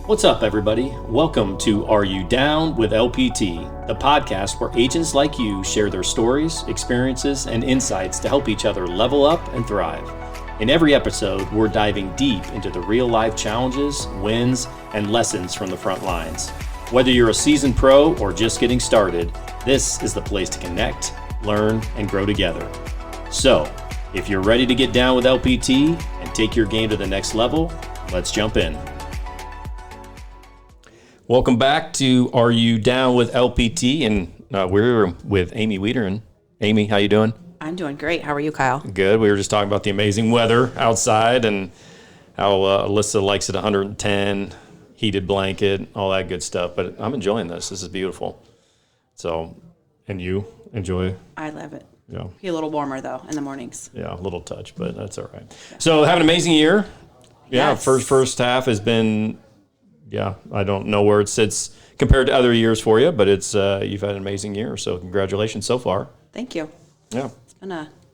What's up, everybody? Welcome to Are You Down with LPT, the podcast where agents like you share their stories, experiences, and insights to help each other level up and thrive. In every episode, we're diving deep into the real-life challenges, wins, and lessons from the front lines. Whether you're a seasoned pro or just getting started, this is the place to connect, learn, and grow together. So, if you're ready to get down with LPT and take your game to the next level, let's jump in. Welcome back to Are You Down with LPT? And we're with Amy Wiederin. Amy, how you doing? I'm doing great. How are you, Kyle? Good. We were just talking about the amazing weather outside and how Alyssa likes it 110, heated blanket, all that good stuff. But I'm enjoying this. This is beautiful. So, and you enjoy? I love it. Yeah. Be a little warmer, though, in the mornings. Yeah, a little touch, but that's all right. Yeah. So, have an amazing year. Yeah, yes. First half has been... Yeah, I don't know where it sits compared to other years for you, but it's you've had an amazing year. So congratulations so far. Thank you. Yeah,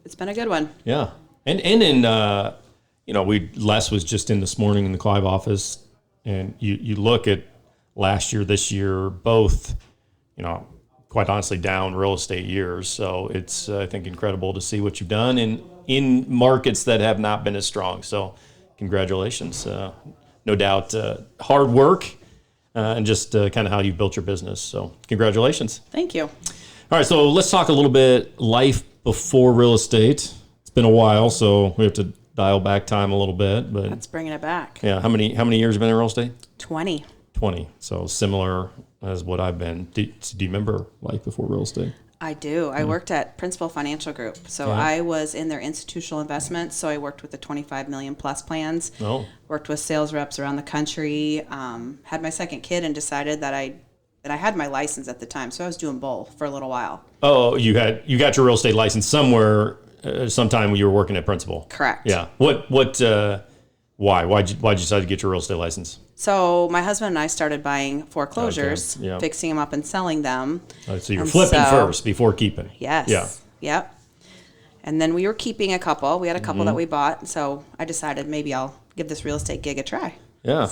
it's been a good one. Yeah, and in Les was just in this morning in the Clive office, and you look at last year, this year, both, quite honestly, down real estate years. So it's I think incredible to see what you've done in markets that have not been as strong. So congratulations. No doubt, hard work and just kind of how you've built your business. So congratulations. Thank you. All right, so let's talk a little bit life before real estate. It's been a while, so we have to dial back time a little bit. But let's bring it back. Yeah, how many years have you been in real estate? 20. 20, so similar as what I've been. Do you remember life before real estate? I do. I worked at Principal Financial Group. So I was in their institutional investments. So I worked with the 25 million plus plans. Oh. Worked with sales reps around the country. Had my second kid and decided that I had my license at the time. So I was doing both for a little while. Oh, you got your real estate license somewhere, sometime when you were working at Principal. Correct. Yeah. Why'd you decide to get your real estate license? So my husband and I started buying foreclosures, fixing them up and selling them. So you're flipping first before keeping. Yes. Yeah. Yep. And then we were keeping a couple. We had a couple that we bought. So I decided maybe I'll give this real estate gig a try. Yeah.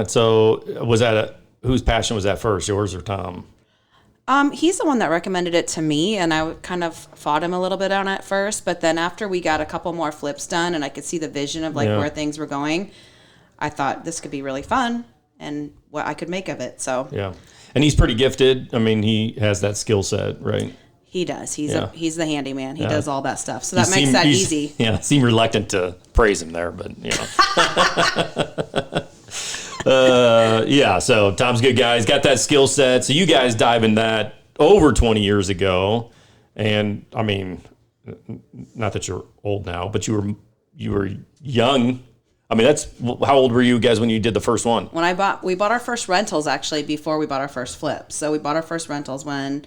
So was that whose passion was that first, yours or Tom? He's the one that recommended it to me, and I kind of fought him a little bit on it first. But then after we got a couple more flips done and I could see the vision of where things were going, I thought this could be really fun and what I could make of it. So yeah, and he's pretty gifted. I mean, he has that skill set, right? He does. He's the handyman. He does all that stuff. So that makes that easy. Yeah, seem reluctant to praise him there, but So Tom's a good guy. He's got that skill set. So you guys dive in that over 20 years ago, and I mean, not that you're old now, but you were young. I mean, how old were you guys when you did the first one? We bought our first rentals actually before we bought our first flip. So we bought our first rentals when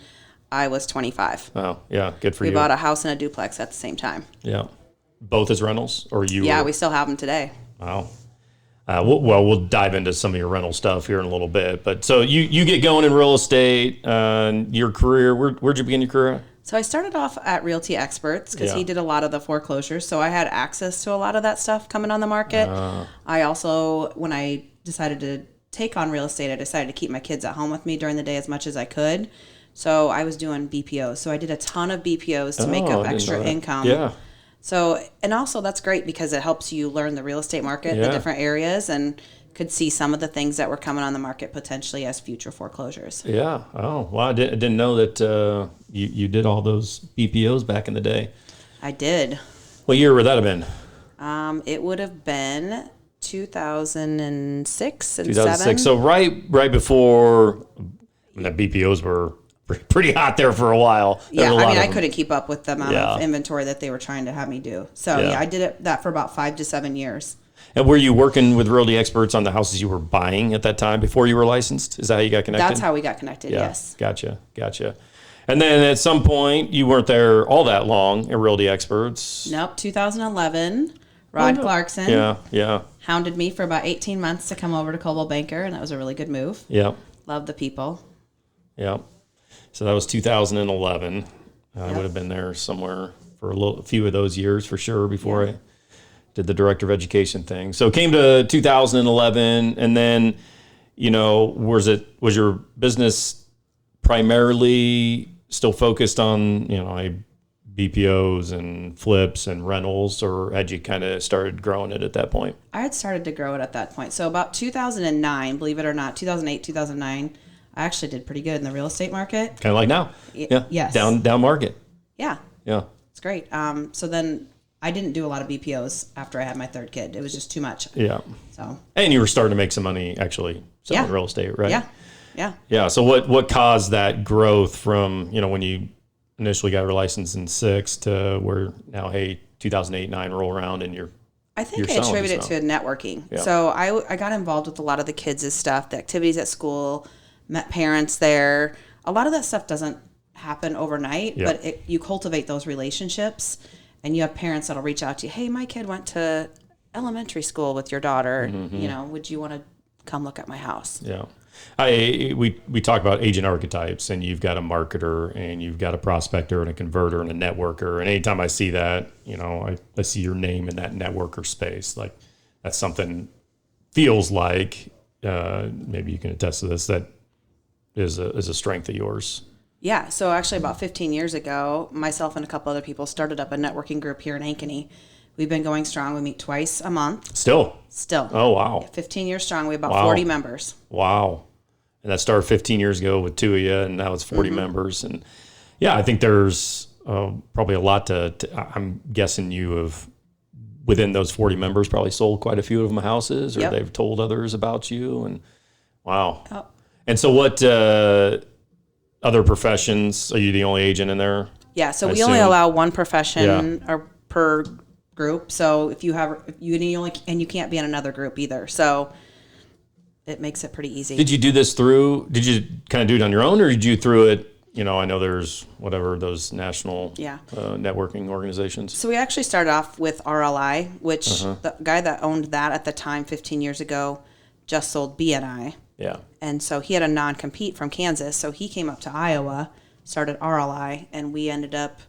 I was 25. Oh, yeah, good for you. We bought a house and a duplex at the same time. Yeah, both as rentals, or you? Yeah, we still have them today. Wow. We'll dive into some of your rental stuff here in a little bit. But so you get going in real estate. Your career, where'd you begin your career at? So I started off at Realty Experts because he did a lot of the foreclosures. So I had access to a lot of that stuff coming on the market. I also, when I decided to take on real estate, I decided to keep my kids at home with me during the day as much as I could. So I was doing BPOs. So I did a ton of BPOs to make up extra income. Yeah. So, and also that's great because it helps you learn the real estate market, the different areas, and could see some of the things that were coming on the market potentially as future foreclosures. Yeah. Oh, well, I didn't know that you did all those BPOs back in the day. I did. What year would that have been? It would have been 2006 and 2006. So right before the BPOs were pretty hot there for a while. Yeah, I mean, I couldn't keep up with the amount of inventory that they were trying to have me do. So, I did that for about 5 to 7 years. And were you working with Realty Experts on the houses you were buying at that time before you were licensed? Is that how you got connected? That's how we got connected, yes. Gotcha. And then at some point, you weren't there all that long at Realty Experts. Nope, 2011, Rod Clarkson hounded me for about 18 months to come over to Coldwell Banker, and that was a really good move. Yeah. Loved the people. Yeah. So that was 2011. I would have been there somewhere for a few of those years for sure before I did the director of education thing. So it came to 2011, and then, was your business primarily still focused on, BPOs and flips and rentals, or had you kind of started growing it at that point? I had started to grow it at that point. So about 2009, believe it or not, 2008, 2009, I actually did pretty good in the real estate market. Kind of like now. Yeah. Yes. Down market. Yeah. Yeah. It's great. So then I didn't do a lot of BPOs after I had my third kid. It was just too much. Yeah. So. And you were starting to make some money actually selling real estate, right? Yeah. Yeah. Yeah. So what caused that growth from, when you initially got your license in 2006 to where now, 2008, 2009 roll around and I think I attribute it to networking. Yeah. So I got involved with a lot of the kids' stuff, the activities at school, met parents there. A lot of that stuff doesn't happen overnight, but you cultivate those relationships, and you have parents that'll reach out to you. Hey, my kid went to elementary school with your daughter. Would you want to come look at my house? Yeah. We talk about agent archetypes, and you've got a marketer, and you've got a prospector, and a converter, and a networker. And anytime I see that, I see your name in that networker space. Like, that's something feels like, maybe you can attest to this, that is a strength of yours. Yeah. So actually about 15 years ago, myself and a couple other people started up a networking group here in Ankeny. We've been going strong. We meet twice a month. Still. Oh, wow. 15 years strong. We have about 40 members. Wow. And that started 15 years ago with two of you, and now it's 40 members. And yeah, I think there's probably a lot I'm guessing you have, within those 40 members, probably sold quite a few of them houses, or they've told others about you. And wow. Oh. And so what other professions? Are you the only agent in there? Yeah. So we only allow one profession or per group. So if you can't be in another group either. So it makes it pretty easy. Did you do this did you kind of do it on your own, or did you through it? I know there's those national networking organizations. So we actually started off with RLI, which the guy that owned that at the time 15 years ago just sold BNI. Yeah. And so he had a non-compete from Kansas. So he came up to Iowa, started RLI, and we ended up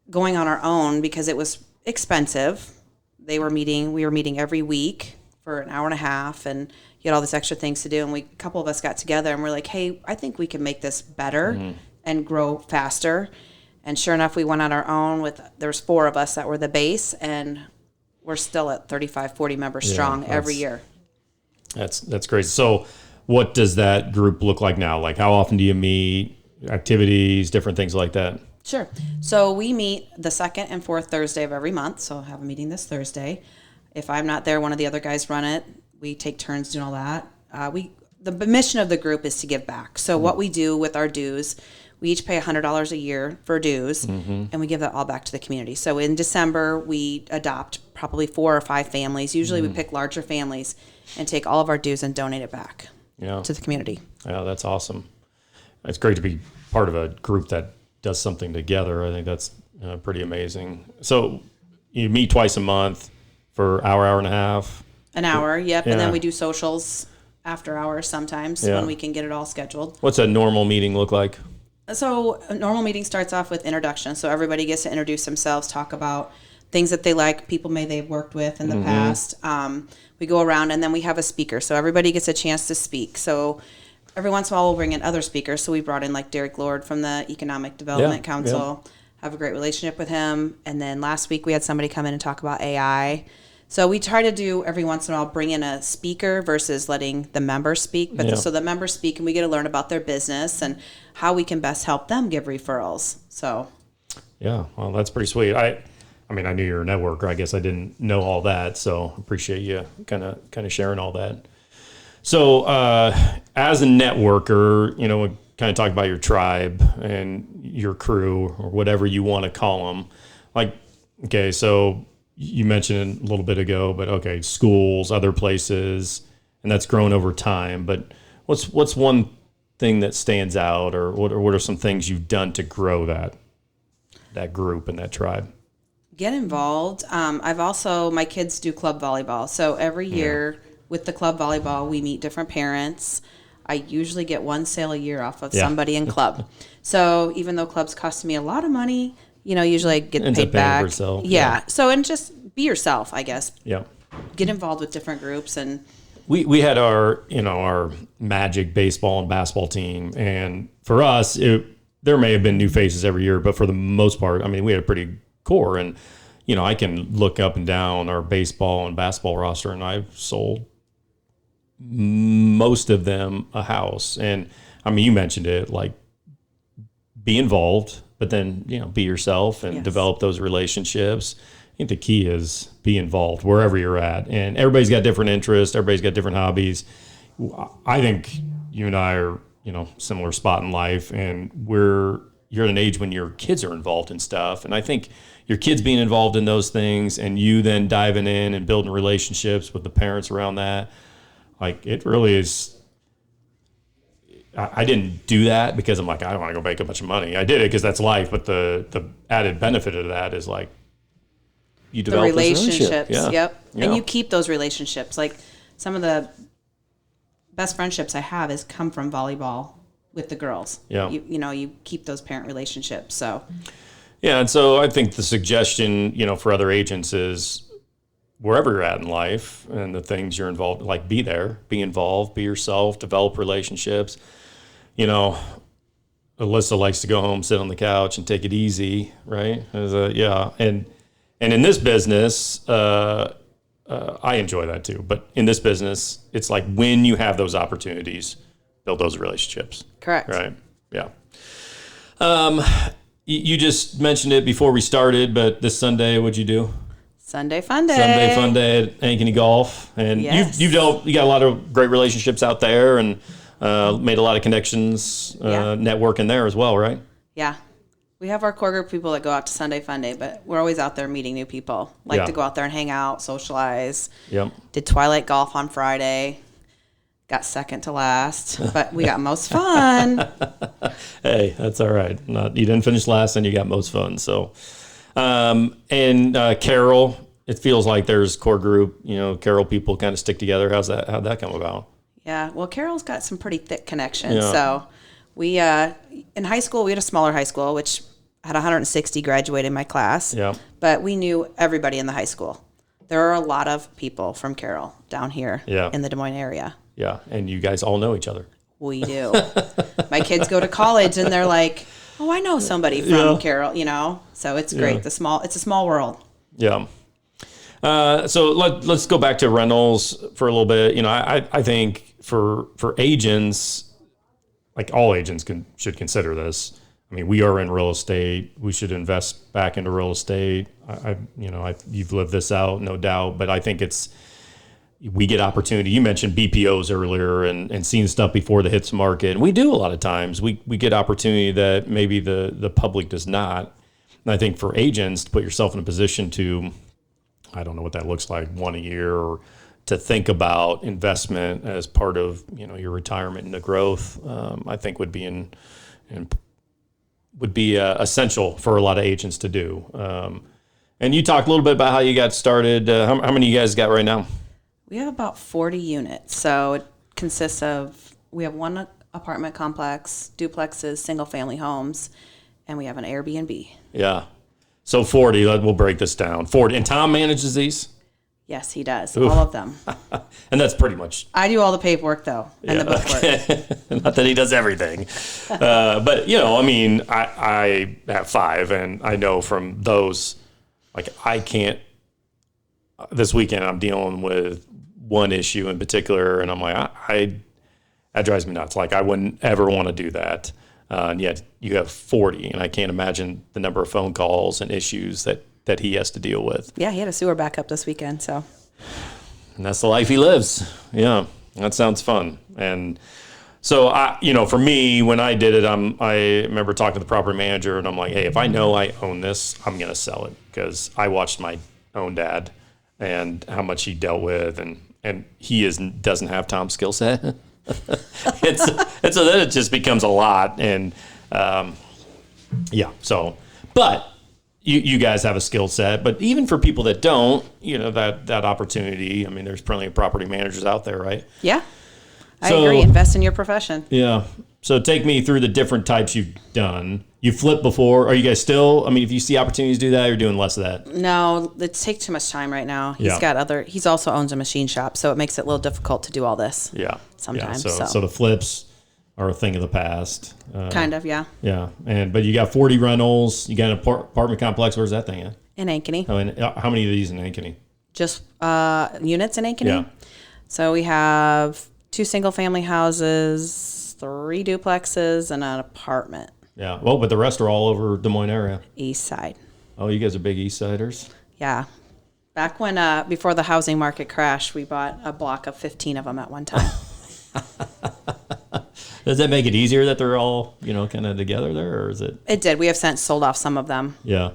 going on our own because it was expensive. We were meeting every week for an hour and a half, and you had all these extra things to do. And a couple of us got together and we're like, hey, I think we can make this better and grow faster. And sure enough, we went on our own there's 4 of us that were the base, and we're still at 35, 40 members strong every year. That's crazy. So what does that group look like now? Like, how often do you meet, activities, different things like that? Sure. So we meet the second and fourth Thursday of every month. So I'll have a meeting this Thursday. If I'm not there, one of the other guys run it. We take turns doing all that. The mission of the group is to give back. So what we do with our dues, we each pay $100 a year for dues, and we give that all back to the community. So in December, we adopt probably 4 or 5 families. Usually we pick larger families and take all of our dues and donate it back to the community. Yeah, that's awesome. It's great to be part of a group that does something together. I think that's pretty amazing. So you meet twice a month for hour and a half? An hour, yep. Yeah. And then we do socials after hours sometimes when we can get it all scheduled. What's a normal meeting look like? So a normal meeting starts off with introduction. So everybody gets to introduce themselves, talk about things that they like, people they've worked with in the past. We go around, and then we have a speaker. So everybody gets a chance to speak. So every once in a while we'll bring in other speakers. So we brought in like Derek Lord from the Economic Development Council. Have a great relationship with him. And then last week we had somebody come in and talk about AI. So we try to do every once in a while bring in a speaker versus letting the members speak. But so the members speak, and we get to learn about their business and how we can best help them give referrals. So yeah, well, that's pretty sweet. I mean, I knew you were a networker. I guess I didn't know all that, so appreciate you kind of sharing all that. So as a networker, we kind of talk about your tribe and your crew, or whatever you want to call them. Like, okay, so you mentioned it a little bit ago, but okay, schools, other places, and that's grown over time. But what's one thing that stands out, or what are some things you've done to grow that group and that tribe? Get involved. My kids do club volleyball. So every year with the club volleyball, we meet different parents. I usually get one sale a year off of somebody in club. So even though clubs cost me a lot of money, usually I get Ends paid up paying back. for itself. Yeah. So, and just be yourself, I guess. Yeah. Get involved with different groups. And we had our Magic baseball and basketball team. And for us, there may have been new faces every year, but for the most part, I mean, we had a pretty core. And, I can look up and down our baseball and basketball roster, and I've sold most of them a house. And I mean, you mentioned it, like, be involved, but then, be yourself and develop those relationships. I think the key is be involved wherever you're at. And everybody's got different interests. Everybody's got different hobbies. I think you and I are, similar spot in life, and you're at an age when your kids are involved in stuff. And I think your kids being involved in those things and you then diving in and building relationships with the parents around that, like, it really is. I didn't do that because I'm like, I don't want to go make a bunch of money. I did it because that's life. But the added benefit of that is, like, you develop the relationships. Yeah. Yep. Yeah. And you keep those relationships. Like, some of the best friendships I have has come from volleyball with the girls. Yeah. You keep those parent relationships. So. Yeah. And so I think the suggestion, for other agents is, wherever you're at in life and the things you're involved, like, be there, be involved, be yourself, develop relationships. Alyssa likes to go home, sit on the couch, and take it easy, right? And in this business, I enjoy that too. But in this business, it's like, when you have those opportunities, build those relationships. Correct. Right. Yeah. You just mentioned it before we started, but this Sunday, what'd you do? Sunday Fun Day. Sunday Fun Day at Ankeny Golf. And you got a lot of great relationships out there, and made a lot of connections, networking there as well, right? Yeah. We have our core group of people that go out to Sunday Fun Day, but we're always out there meeting new people. Like to go out there and hang out, socialize. Yep. Did Twilight Golf on Friday. Got second to last, but we got most fun. Hey, that's all right. You didn't finish last, and you got most fun. So, and Carol, it feels like there's core group, Carol people kind of stick together. How'd that come about? Yeah, well, Carol's got some pretty thick connections. Yeah. So we, in high school, we had a smaller high school, which had 160 graduated in my class. Yeah. But we knew everybody in the high school. There are a lot of people from Carroll down here in the Des Moines area. Yeah, and you guys all know each other. We do. My kids go to college, and they're like, "Oh, I know somebody from Carroll," So it's great. It's a small world. Yeah. So let's go back to rentals for a little bit. I think for agents, like, all agents should consider this. I mean, we are in real estate. We should invest back into real estate. You've lived this out, no doubt. But I think we get opportunity. You mentioned BPOs earlier and seeing stuff before the hits market. And we do a lot of times. We get opportunity that maybe the public does not. And I think for agents, to put yourself in a position to, I don't know what that looks like, one a year, or to think about investment as part of your retirement and the growth, I think would be essential for a lot of agents to do. And you talked a little bit about how you got started. How many you guys got right now? We have about 40 units. So it consists of, we have one apartment complex, duplexes, single family homes, and we have an Airbnb. Yeah. So 40, we'll break this down. 40. And Tom manages these? Yes, he does. Oof. All of them. And that's pretty much. I do all the paperwork, though, and the bookwork. Okay. Not that he does everything. But, I have 5, and I know from those, like, I can't. This weekend, I'm dealing with one issue in particular, and I'm like, that drives me nuts. Like, I wouldn't ever want to do that. And yet you have 40, and I can't imagine the number of phone calls and issues that he has to deal with. Yeah, he had a sewer backup this weekend, so. And that's the life he lives. Yeah, that sounds fun. And so, for me, when I did it, I remember talking to the property manager, and I'm like, hey, if I know I own this, I'm going to sell it, because I watched my own dad and how much he dealt with, and he doesn't have Tom's skill set. and so then it just becomes a lot. And but you guys have a skill set. But even for people that don't, that opportunity, I mean, there's plenty of property managers out there, right? Yeah, I agree. Invest in your profession. Yeah. So take me through the different types you've done. You flipped before. Are you guys still? I mean, if you see opportunities to do that, you're doing less of that. No, it takes too much time right now. He's also owns a machine shop, so it makes it a little difficult to do all this. Yeah. Sometimes. Yeah. So the flips are a thing of the past. Kind of, yeah. Yeah. But you got 40 rentals. You got an apartment complex. Where's that thing at? In Ankeny. How many of these in Ankeny? Just units in Ankeny? Yeah. So we have 2 single-family houses, 3 duplexes, and an apartment. Yeah. Well, but the rest are all over Des Moines area. East side. Oh, you guys are big East Siders? Yeah. Back when, before the housing market crashed, we bought a block of 15 of them at one time. Does that make it easier that they're all, kind of together there, or is it? It did. We have since sold off some of them. Yeah.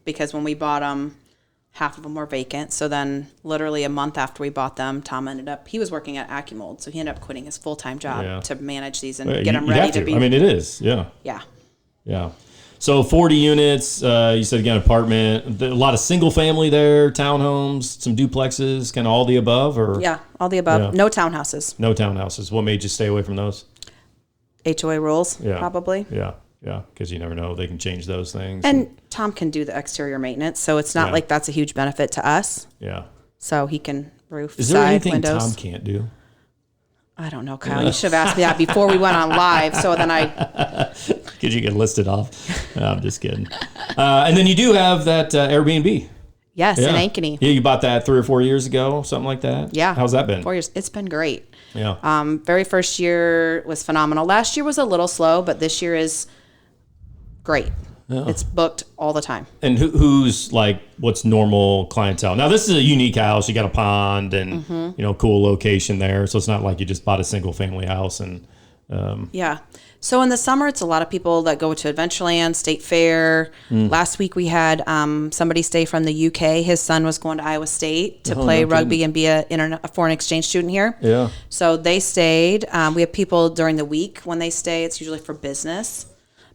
Because when we bought them, half of them were vacant. So then literally a month after we bought them, Tom he was working at AccuMold, so he ended up quitting his full-time job to manage these and get them ready to be. I mean, it is, yeah. Yeah. Yeah. So 40 units, you said you got an apartment, a lot of single family there, townhomes, some duplexes, kind of all the above, or? Yeah, all the above. Yeah. No townhouses. No townhouses. What made you stay away from those? HOA rules, probably. Yeah. Yeah, because you never know. They can change those things. And Tom can do the exterior maintenance, so it's not like that's a huge benefit to us. Yeah. So he can roof, Is there anything windows. Tom can't do? I don't know, Kyle. You should have asked me that before we went on live, so then Because you get listed off. No, I'm just kidding. And then you do have that Airbnb. Yes, in Ankeny. Yeah, you bought that 3 or 4 years ago, something like that? Yeah. How's that been? 4 years. It's been great. Yeah. Very first year was phenomenal. Last year was a little slow, but this year is great. Yeah. It's booked all the time. And who's like, what's normal clientele? Now, this is a unique house. You got a pond and, cool location there. So it's not like you just bought a single family house. And yeah. So in the summer, it's a lot of people that go to Adventureland, State Fair. Last week we had somebody stay from the UK. His son was going to Iowa State to play rugby and be a foreign exchange student here. Yeah. So they stayed. We have people during the week when they stay. It's usually for business.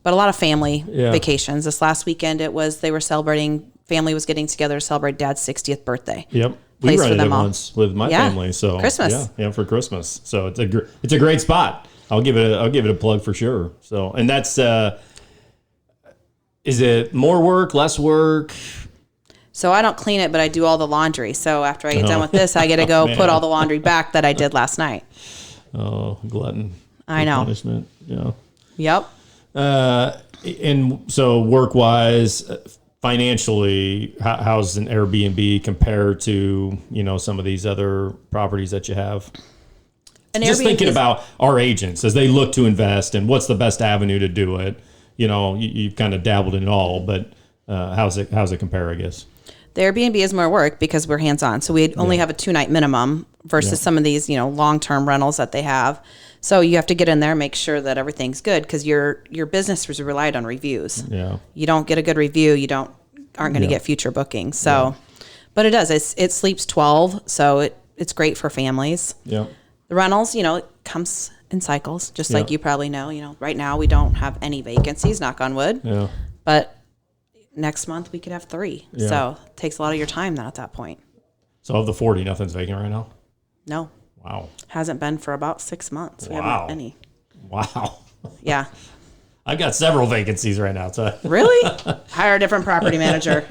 But a lot of family vacations. This last weekend, they were celebrating, family was getting together to celebrate Dad's 60th birthday. Yep. We rented it once with my family. So Christmas. Yeah, for Christmas. So it's a great spot. I'll give it a plug for sure. So, and that's, is it more work, less work? So I don't clean it, but I do all the laundry. So after I get done with this, I get to go put all the laundry back that I did last night. Oh, glutton. I know. Punishment. Yeah. Yep. And so work-wise, financially, how's an Airbnb compared to, some of these other properties that you have? Just thinking about our agents as they look to invest and what's the best avenue to do it. You've kind of dabbled in it all, but how's it compare, I guess? The Airbnb is more work because we're hands-on. So we only have a 2-night minimum versus some of these, long-term rentals that they have. So you have to get in there and make sure that everything's good because your business is relied on reviews. Yeah. You don't get a good review, aren't going to get future bookings. So, but it does. It sleeps 12, so it's great for families. Yeah. The rentals, it comes in cycles, just like you probably know. Right now we don't have any vacancies, knock on wood. Yeah. But next month we could have 3. Yeah. So it takes a lot of your time then at that point. So of the 40, nothing's vacant right now? No. Wow. Hasn't been for about 6 months. We haven't any. Wow. Yeah. I've got several vacancies right now. So. Really? Hire a different property manager.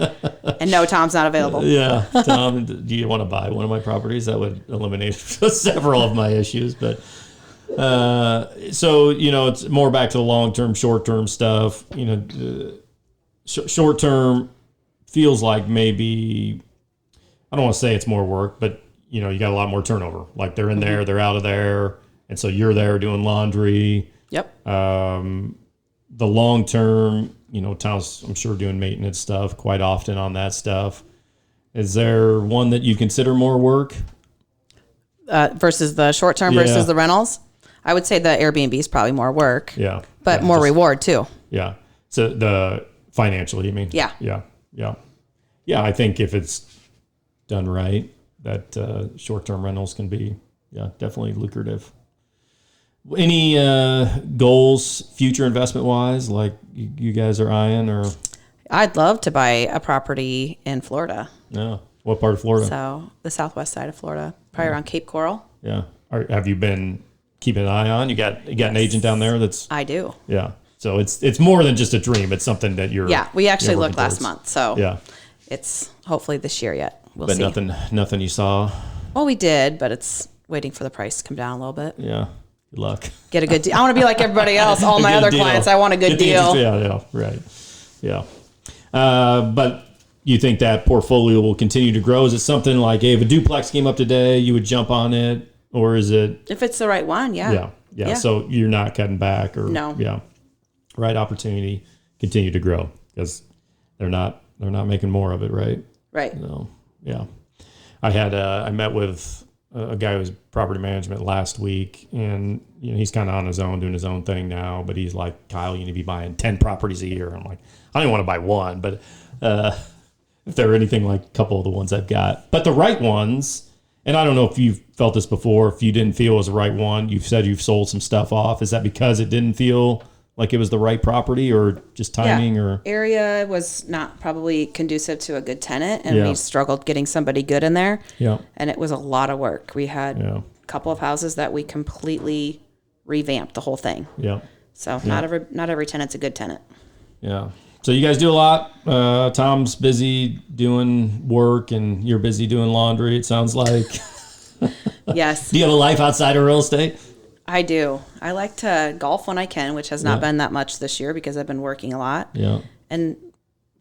And no, Tom's not available. Yeah. Tom, do you want to buy one of my properties? That would eliminate several of my issues. But so, it's more back to the long-term, short-term stuff. Short-term feels like maybe, I don't want to say it's more work, but you got a lot more turnover. Like they're in there, they're out of there. And so you're there doing laundry. Yep. The long term, Tom's, I'm sure, doing maintenance stuff quite often on that stuff. Is there one that you consider more work? Versus the short term versus the rentals? I would say the Airbnb is probably more work. Yeah. But more reward too. Yeah. So the financially, you mean? Yeah. Yeah. Yeah. Yeah. I think if it's done right, that short-term rentals can be, definitely lucrative. Any goals, future investment-wise, like you guys are eyeing, or? I'd love to buy a property in Florida. Yeah. What part of Florida? So the southwest side of Florida, probably around Cape Coral. Yeah. Have you been keeping an eye on? You got an agent down there that's? I do. Yeah. So it's more than just a dream. It's something that you're. Yeah, we actually you're looked last towards. month, so Yeah. it's hopefully this year yet. We'll But see. nothing you saw. Well, we did, but it's waiting for the price to come down a little bit. Yeah. Good luck. Get a good deal. I want to be like everybody else. All my Good other deal. clients, I want a good Get the deal. interest- Yeah, right. Yeah. But you think that portfolio will continue to grow? Is it something like, hey, if a duplex came up today, you would jump on it? Or is it? If it's the right one, yeah. Yeah. So you're not cutting back or? No. Yeah. Right opportunity, continue to grow because they're not making more of it, right? Right. So, yeah. I met with a guy who was property management last week, and he's kind of on his own, doing his own thing now. But he's like, Kyle, you need to be buying 10 properties a year. I'm like, I don't want to buy one, but if they're anything like a couple of the ones I've got, but the right ones. And I don't know if you've felt this before. If you didn't feel it was the right one, you've said you've sold some stuff off. Is that because it didn't feel like it was the right property, or just timing, or area was not probably conducive to a good tenant, and Yeah. we struggled getting somebody good in there. Yeah. And it was a lot of work. We had Yeah. a couple of houses that we completely revamped the whole thing. Yeah. So not every tenant's a good tenant. Yeah. So you guys do a lot. Tom's busy doing work, and you're busy doing laundry, it sounds like. Yes, Do you have a life outside of real estate? I do. I like to golf when I can, which has not been that much this year because I've been working a lot. Yeah. And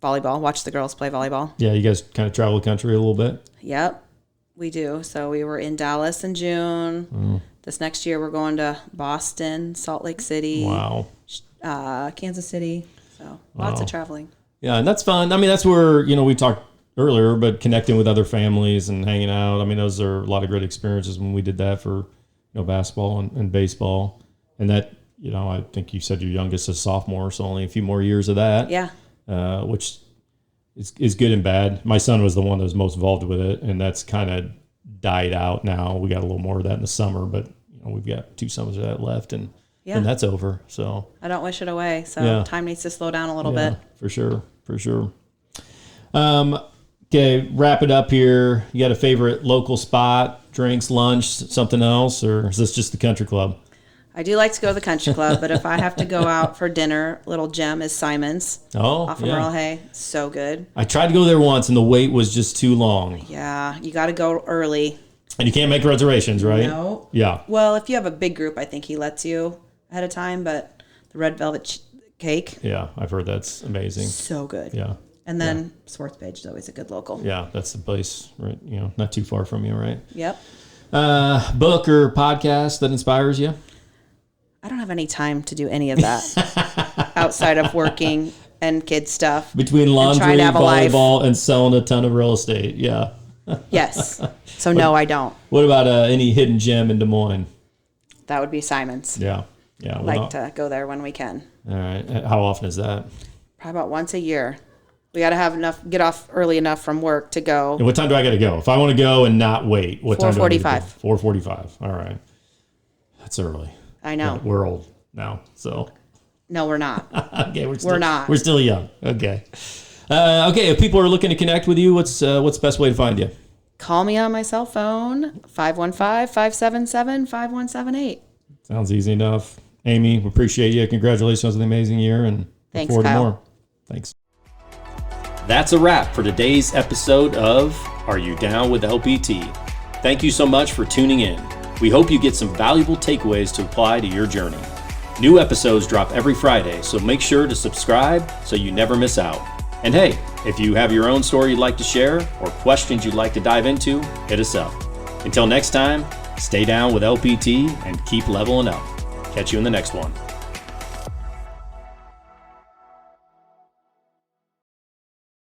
volleyball. Watch the girls play volleyball. Yeah. You guys kind of travel the country a little bit. Yep, we do. So we were in Dallas in June. This next year we're going to Boston, Salt Lake City, Wow. Kansas City. So lots of traveling. Yeah. And that's fun. I mean, that's where, we talked earlier, but connecting with other families and hanging out. I mean, those are a lot of great experiences when we did that for, basketball and baseball. And that, I think you said your youngest is sophomore, so only a few more years of that. Yeah. Which is good and bad. My son was the one that was most involved with it, and that's kind of died out now. We got a little more of that in the summer, but we've got 2 summers of that left, and that's over. So I don't wish it away. So time needs to slow down a little bit. For sure. Okay, wrap it up here. You got a favorite local spot, drinks, lunch, something else, or is this just the country club? I do like to go to the country club, but if I have to go out for dinner, little gem is Simon's. Off of Merle Hay. So good. I tried to go there once, and the wait was just too long. Yeah, you got to go early. And you can't make reservations, right? No. Yeah. Well, if you have a big group, I think he lets you ahead of time, but the red velvet cake. Yeah, I've heard that's amazing. So good. Yeah. And then Swartz Page is always a good local. Yeah, that's the place, right? Not too far from you, right? Yep. Book or podcast that inspires you? I don't have any time to do any of that outside of working and kid stuff. Between laundry, trying to have a life. volleyball, and selling a ton of real estate. Yeah. Yes. So no, I don't. What about any hidden gem in Des Moines? That would be Simon's. Yeah. Like to go there when we can. All right. How often is that? Probably about once a year. We got to have get off early enough from work to go. And what time do I got to go? If I want to go and not wait, what time do I need to go? 4:45. 4:45. All right. That's early. I know. Yeah, we're old now, so. No, we're not. Okay, we're not. We're still young. Okay. Okay, if people are looking to connect with you, what's the best way to find you? Call me on my cell phone, 515-577-5178. Sounds easy enough. Amy, we appreciate you. Congratulations on the amazing year, and Thanks, look forward Kyle. to more. Thanks. That's a wrap for today's episode of Are You Down with LPT? Thank you so much for tuning in. We hope you get some valuable takeaways to apply to your journey. New episodes drop every Friday, so make sure to subscribe so you never miss out. And hey, if you have your own story you'd like to share or questions you'd like to dive into, hit us up. Until next time, stay down with LPT and keep leveling up. Catch you in the next one.